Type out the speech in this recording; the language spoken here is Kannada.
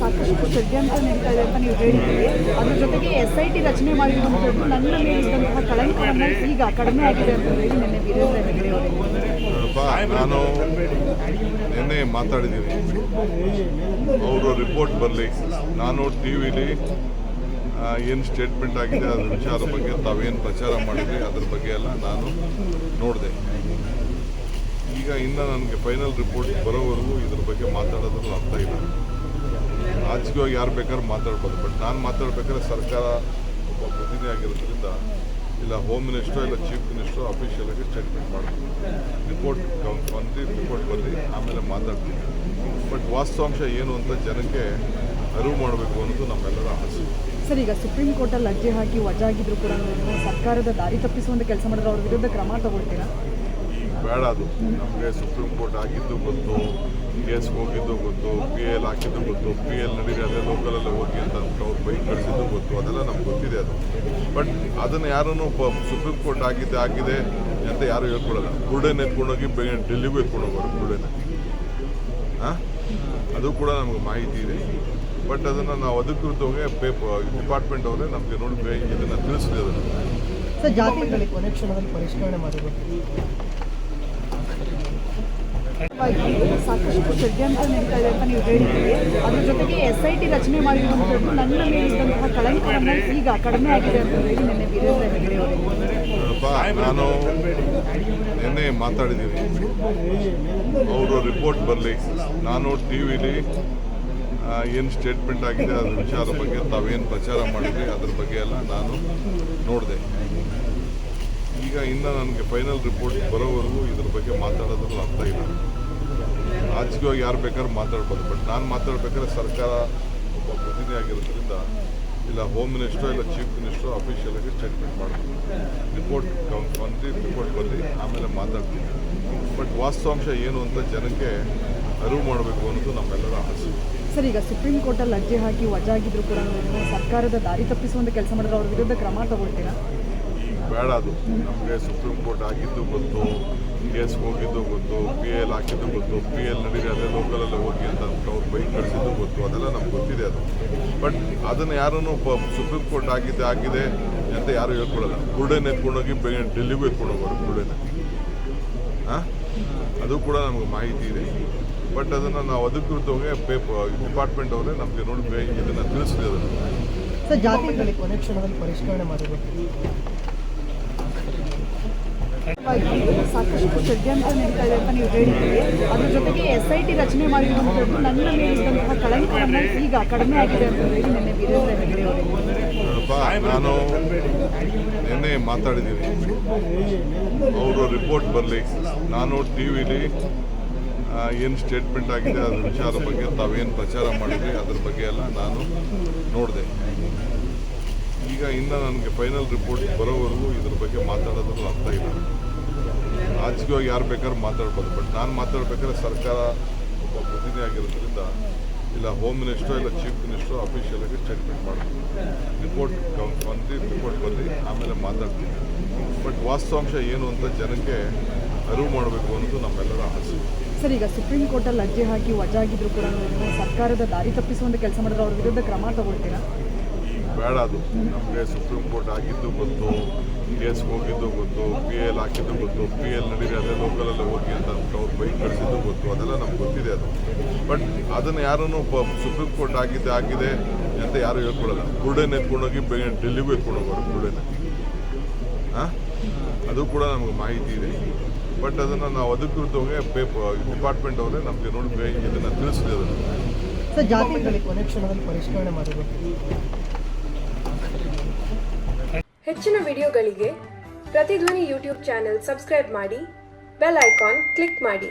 ಸಾಕಷ್ಟು ಷಡ್ಯಂತ್ರ ನಡೀತಾ ಇದೆ ಅಂತ ನೀವು ಹೇಳಿದ್ದೀರಿ. ಅದ್ರ ಜೊತೆಗೆ SIT ರಚನೆ ಮಾಡಿರುವಂಥದ್ದು ನನ್ನ ಮೇಲಿದ್ದಂತಹ ಕಳಂಕವನ್ನು ಈಗ ಕಡಿಮೆ ಆಗಿದೆ ಅಂತ ಹೇಳಿ ನಿನ್ನೆ ವೀರೇಂದ್ರ ಹೆಗಡೆ ಅವರು ನಾನು ನಿನ್ನೆ ಮಾತಾಡಿದ್ದೀನಿ. ಅವರು ರಿಪೋರ್ಟ್ ಬರಲಿ, ನಾನು ಟಿ ವಿಲಿ ಏನು ಸ್ಟೇಟ್ಮೆಂಟ್ ಆಗಿದೆ ಅದ್ರ ವಿಚಾರದ ಬಗ್ಗೆ ತಾವೇನು ಪ್ರಚಾರ ಮಾಡಿದ್ರಿ ಅದ್ರ ಬಗ್ಗೆ ಎಲ್ಲ ನಾನು ನೋಡಿದೆ. ಈಗ ಇನ್ನು ನನಗೆ ಫೈನಲ್ ರಿಪೋರ್ಟ್ ಬರೋವರೆಗೂ ಇದ್ರ ಬಗ್ಗೆ ಮಾತಾಡೋದ್ರಲ್ಲಿ ಅರ್ಥ ಇಲ್ಲ. ರಾಜಕೀಯವಾಗಿ ಯಾರು ಬೇಕಾದ್ರೂ ಮಾತಾಡ್ಬೋದು, ಬಟ್ ನಾನು ಮಾತಾಡ್ಬೇಕಾದ್ರೆ ಸರ್ಕಾರ ಒಬ್ಬ ಪ್ರತಿನಿಧಿ ಆಗಿರೋದ್ರಿಂದ ಇಲ್ಲ ಹೋಮ್ ಮಿನಿಸ್ಟ್ರೋ ಇಲ್ಲ ಚೀಫ್ ಮಿನಿಸ್ಟ್ರೋ ಅಫಿಷಿಯಲಾಗಿ ಸ್ಟೇಟ್ಮೆಂಟ್ ಮಾಡ್ತೀನಿ. ರಿಪೋರ್ಟ್ ಬರಲಿ, ಆಮೇಲೆ ಮಾತಾಡ್ತೀನಿ. ಬಟ್ ವಾಸ್ತವಾಂಶ ಏನು ಅಂತ ಜನಕ್ಕೆ ಅರಿವು ಮಾಡಬೇಕು ಅನ್ನೋದು ನಮ್ಮೆಲ್ಲರ ಆಸೆ. ಸರ್, ಈಗ ಸುಪ್ರೀಂ ಕೋರ್ಟಲ್ಲಿ ಅರ್ಜಿ ಹಾಕಿ ವಜಾಗಿದ್ರು ಕೂಡ ಸರ್ಕಾರದ ದಾರಿ ತಪ್ಪಿಸುವಂಥ ಕೆಲಸ ಮಾಡಿದ್ರೆ ಅವ್ರ ವಿರುದ್ಧ ಕ್ರಮ ತಗೊಳ್ತೀರಾ? ಬೇಡ, ಅದು ನಮಗೆ ಸುಪ್ರೀಂ ಕೋರ್ಟ್ ಆಗಿದ್ದು ಗೊತ್ತು, ಕೇಸ್ಗೆ ಹೋಗಿದ್ದು ಗೊತ್ತು, PL ಹಾಕಿದ್ದು ಗೊತ್ತು, PL ನಡೀರಿ ಅದೇ ಲೋಕಲಲ್ಲೇ ಹೋಗಿ ಅಂತ ಅವ್ರು ಬೈಕ್ ಕಳಿಸಿದ್ದು ಗೊತ್ತು, ಅದೆಲ್ಲ ನಮ್ಗೆ ಗೊತ್ತಿದೆ ಅದು. ಬಟ್ ಅದನ್ನು ಯಾರೂ ಸುಪ್ರೀಂ ಕೋರ್ಟ್ ಆಗಿದೆ ಅಂತ ಯಾರು ಹೇಳ್ಕೊಡಲ್ಲ. ಬುರ್ಡೆನ ಎತ್ಕೊಂಡೋಗಿ ಡೆಲ್ಲಿಗೂ ಎತ್ಕೊಂಡು ಹೋಗೋರು ಬುರ್ಡೆನ. ಅದು ಕೂಡ ನಮಗೆ ಮಾಹಿತಿ ಇದೆ. ಬಟ್ ಅದನ್ನು ನಾವು ಅಧಿಕೃತವಾಗಿ ಡಿಪಾರ್ಟ್ಮೆಂಟ್ ಅವರೇ ನಮಗೆ ನೋಡಿ ಇದನ್ನು ತಿಳಿಸಿದೆ. ಅದನ್ನು ಸರ್, ಜಾತಿಗಳಿಗೆ ಕೊನೆ ಕ್ಷಣದಲ್ಲಿ ಪರಿಷ್ಕರಣೆ ಮಾಡಬೇಕು. ಸಾಕಷ್ಟು ಷಡ್ಯಂತ್ರ ನಡೀತಾ ಇದೆ ಅಂತ ನೀವು ಹೇಳಿದ್ದೀರಿ. ಅದ್ರ ಜೊತೆಗೆ SIT ರಚನೆ ಮಾಡಿರುವಂಥದ್ದು ನನ್ನ ಮೇಲಿದ್ದಂತಹ ಕಳಂಕವನ್ನು ಈಗ ಕಡಿಮೆ ಆಗಿದೆ ಅಂತ ಹೇಳಿ ನಿನ್ನೆ ವೀರೇಂದ್ರ ಹೆಗಡೆ ಅವರು ನಾನು ನಿನ್ನೆ ಮಾತಾಡಿದ್ದೀನಿ. ಅವರು ರಿಪೋರ್ಟ್ ಬರಲಿ, ನಾನು ಟಿ ವಿಲಿ ಏನು ಸ್ಟೇಟ್ಮೆಂಟ್ ಆಗಿದೆ ಅದ್ರ ವಿಚಾರದ ಬಗ್ಗೆ ತಾವೇನು ಪ್ರಚಾರ ಮಾಡಿದ್ರಿ ಅದ್ರ ಬಗ್ಗೆ ಎಲ್ಲ ನಾನು ನೋಡಿದೆ. ಈಗ ಇನ್ನು ನನಗೆ ಫೈನಲ್ ರಿಪೋರ್ಟ್ ಬರೋವರೆಗೂ ಇದ್ರ ಬಗ್ಗೆ ಮಾತಾಡೋದ್ರಲ್ಲಿ ಅರ್ಥ ಇಲ್ಲ. ರಾಜಕೀಯವಾಗಿ ಯಾರು ಬೇಕಾದ್ರೂ ಮಾತಾಡ್ಬೋದು, ಬಟ್ ನಾನು ಮಾತಾಡ್ಬೇಕಾದ್ರೆ ಸರ್ಕಾರ ಒಬ್ಬ ಪ್ರತಿನಿಧಿ ಆಗಿರೋದ್ರಿಂದ ಇಲ್ಲ ಹೋಮ್ ಮಿನಿಸ್ಟ್ರೋ ಇಲ್ಲ ಚೀಫ್ ಮಿನಿಸ್ಟ್ರೋ ಅಫಿಷಿಯಲಾಗಿ ಸ್ಟೇಟ್ಮೆಂಟ್ ಮಾಡ್ತೀನಿ. ರಿಪೋರ್ಟ್ ಬರಲಿ, ಆಮೇಲೆ ಮಾತಾಡ್ತೀನಿ. ಬಟ್ ವಾಸ್ತವಾಂಶ ಏನು ಅಂತ ಜನಕ್ಕೆ ಅರಿವು ಮಾಡಬೇಕು ಅನ್ನೋದು ನಮ್ಮೆಲ್ಲರ ಆಸೆ. ಸರ್, ಈಗ ಸುಪ್ರೀಂ ಕೋರ್ಟಲ್ಲಿ ಅರ್ಜಿ ಹಾಕಿ ವಜಾಗಿದ್ರು ಕೂಡ ಸರ್ಕಾರದ ದಾರಿ ತಪ್ಪಿಸುವಂಥ ಕೆಲಸ ಮಾಡಿದ್ರೆ ಅವ್ರ ವಿರುದ್ಧ ಕ್ರಮ ತಗೊಳ್ತೀರಾ? ಬೇಡ, ಅದು ನಮಗೆ ಸುಪ್ರೀಂ ಕೋರ್ಟ್ ಆಗಿದ್ದು ಗೊತ್ತು, ಕೇಸ್ಗೆ ಹೋಗಿದ್ದು ಗೊತ್ತು, PL ಹಾಕಿದ್ದು ಗೊತ್ತು, PL ನಡೀರಿ ಅದೇ ಲೋಕಲಲ್ಲೇ ಹೋಗಿ ಅಂತ ಅವ್ರು ಬೈಕ್ ಕಳಿಸಿದ್ದು ಗೊತ್ತು, ಅದೆಲ್ಲ ನಮ್ಗೆ ಗೊತ್ತಿದೆ ಅದು. ಬಟ್ ಅದನ್ನು ಯಾರೂ ಸುಪ್ರೀಂ ಕೋರ್ಟ್ ಆಗಿದೆ ಅಂತ ಯಾರು ಹೇಳ್ಕೊಡಲ್ಲ. ಬುರ್ಡೆನ ಎತ್ಕೊಂಡೋಗಿ ಡೆಲ್ಲಿಗೂ ಎತ್ಕೊಂಡು ಹೋಗೋರು ಬುರ್ಡೆನ. ಅದು ಕೂಡ ನಮಗೆ ಮಾಹಿತಿ ಇದೆ. ಬಟ್ ಅದನ್ನು ನಾವು ಅಧಿಕೃತವಾಗಿ ಡಿಪಾರ್ಟ್ಮೆಂಟ್ ಅವರೇ ನಮಗೆ ನೋಡಿ ಇದನ್ನು ತಿಳಿಸಿದೆ. ಅದನ್ನು ಸರ್, ಜಾತಿಗಳಿಗೆ ಕೊನೆ ಕ್ಷಣದಲ್ಲಿ ಪರಿಷ್ಕರಣೆ ಮಾಡಬೇಕು. ಸಾಕಷ್ಟು ಷಡ್ಯಂತ್ರ ನಡೀತಾ ಇದೆ ಅಂತ ನೀವು ಹೇಳಿದ್ದೀರಿ. ಅದ್ರ ಜೊತೆಗೆ SIT ರಚನೆ ಮಾಡಿರುವಂಥದ್ದು ನನ್ನ ಮೇಲಿದ್ದಂತಹ ಕಳಂಕವನ್ನು ಈಗ ಕಡಿಮೆ ಆಗಿದೆ ಅಂತ ಹೇಳಿ ನಿನ್ನೆ ವೀರೇಂದ್ರ ಹೆಗಡೆ ಅವರು ನಾನು ನಿನ್ನೆ ಮಾತಾಡಿದ್ದೀನಿ. ಅವರು ರಿಪೋರ್ಟ್ ಬರಲಿ, ನಾನು ಟಿ ವಿಲಿ ಏನು ಸ್ಟೇಟ್ಮೆಂಟ್ ಆಗಿದೆ ಅದ್ರ ವಿಚಾರದ ಬಗ್ಗೆ ತಾವೇನು ಪ್ರಚಾರ ಮಾಡಿದ್ರಿ ಅದ್ರ ಬಗ್ಗೆ ಎಲ್ಲ ನಾನು ನೋಡಿದೆ. ಈಗ ಇನ್ನು ನನಗೆ ಫೈನಲ್ ರಿಪೋರ್ಟ್ ಬರೋವರೆಗೂ ಇದ್ರ ಬಗ್ಗೆ ಮಾತಾಡೋದ್ರಲ್ಲಿ ಅರ್ಥ ಇಲ್ಲ. ರಾಜಕೀಯವಾಗಿ ಯಾರು ಬೇಕಾದ್ರೂ ಮಾತಾಡ್ಬೋದು, ಬಟ್ ನಾನು ಮಾತಾಡ್ಬೇಕಾದ್ರೆ ಸರ್ಕಾರ ಒಬ್ಬ ಪ್ರತಿನಿಧಿ ಆಗಿರೋದ್ರಿಂದ ಇಲ್ಲ ಹೋಮ್ ಮಿನಿಸ್ಟ್ರೋ ಇಲ್ಲ ಚೀಫ್ ಮಿನಿಸ್ಟ್ರೋ ಅಫಿಷಿಯಲಾಗಿ ಸ್ಟೇಟ್ಮೆಂಟ್ ಮಾಡ್ತೀನಿ. ರಿಪೋರ್ಟ್ ಬರಲಿ, ಆಮೇಲೆ ಮಾತಾಡ್ತೀನಿ. ಬಟ್ ವಾಸ್ತವಾಂಶ ಏನು ಅಂತ ಜನಕ್ಕೆ ಅರಿವು ಮಾಡಬೇಕು ಅನ್ನೋದು ನಮ್ಮೆಲ್ಲರ ಆಸೆ. ಸರ್, ಈಗ ಸುಪ್ರೀಂ ಕೋರ್ಟಲ್ಲಿ ಅರ್ಜಿ ಹಾಕಿ ವಜಾಗಿದ್ರು ಕೂಡ ಸರ್ಕಾರದ ದಾರಿ ತಪ್ಪಿಸುವಂಥ ಕೆಲಸ ಮಾಡಿದ್ರೆ ಅವ್ರ ವಿರುದ್ಧ ಕ್ರಮ ತಗೊಳ್ತೀರಾ? ಬೇಡ, ಅದು ನಮಗೆ ಸುಪ್ರೀಂ ಕೋರ್ಟ್ ಆಗಿದ್ದು ಗೊತ್ತು, ಕೇಸ್ಗೆ ಹೋಗಿದ್ದು ಗೊತ್ತು, PL ಹಾಕಿದ್ದು ಗೊತ್ತು, PL ನಡೀರಿ ಅದೇ ಲೋಕಲಲ್ಲೇ ಹೋಗಿ ಅಂತ ಅವ್ರು ಬೈಕ್ ಕಳಿಸಿದ್ದು ಗೊತ್ತು, ಅದೆಲ್ಲ ನಮ್ಗೆ ಗೊತ್ತಿದೆ ಅದು. ಬಟ್ ಅದನ್ನು ಯಾರೂ ಸುಪ್ರೀಂ ಕೋರ್ಟ್ ಆಗಿದೆ ಅಂತ ಯಾರು ಹೇಳ್ಕೊಡಲ್ಲ. ಬುರ್ಡೆನ ಎತ್ಕೊಂಡೋಗಿ ಡೆಲ್ಲಿಗೂ ಎತ್ಕೊಂಡು ಹೋಗೋರು ಬುರ್ಡೆನ. ಅದು ಕೂಡ ನಮಗೆ ಮಾಹಿತಿ ಇದೆ. ಬಟ್ ಅದನ್ನು ನಾವು ಅಧಿಕೃತವಾಗಿ ಡಿಪಾರ್ಟ್ಮೆಂಟ್ ಅವರೇ ನಮಗೆ ನೋಡಿ ಇದನ್ನು ತಿಳಿಸಿದೆ. ಅದನ್ನು ಸರ್, ಜಾತಿಗಳಿಗೆ ಕೊನೆ ಕ್ಷಣದಲ್ಲಿ ಪರಿಷ್ಕರಣೆ ಮಾಡಬೇಕು. ಹೆಚ್ಚಿನ ವಿಡಿಯೋಗಳಿಗೆ ಪ್ರತಿಧ್ವನಿ ಯೂಟ್ಯೂಬ್ ಚಾನೆಲ್ ಸಬ್ಸ್ಕ್ರೈಬ್ ಮಾಡಿ, ಬೆಲ್ ಐಕಾನ್ ಕ್ಲಿಕ್ ಮಾಡಿ.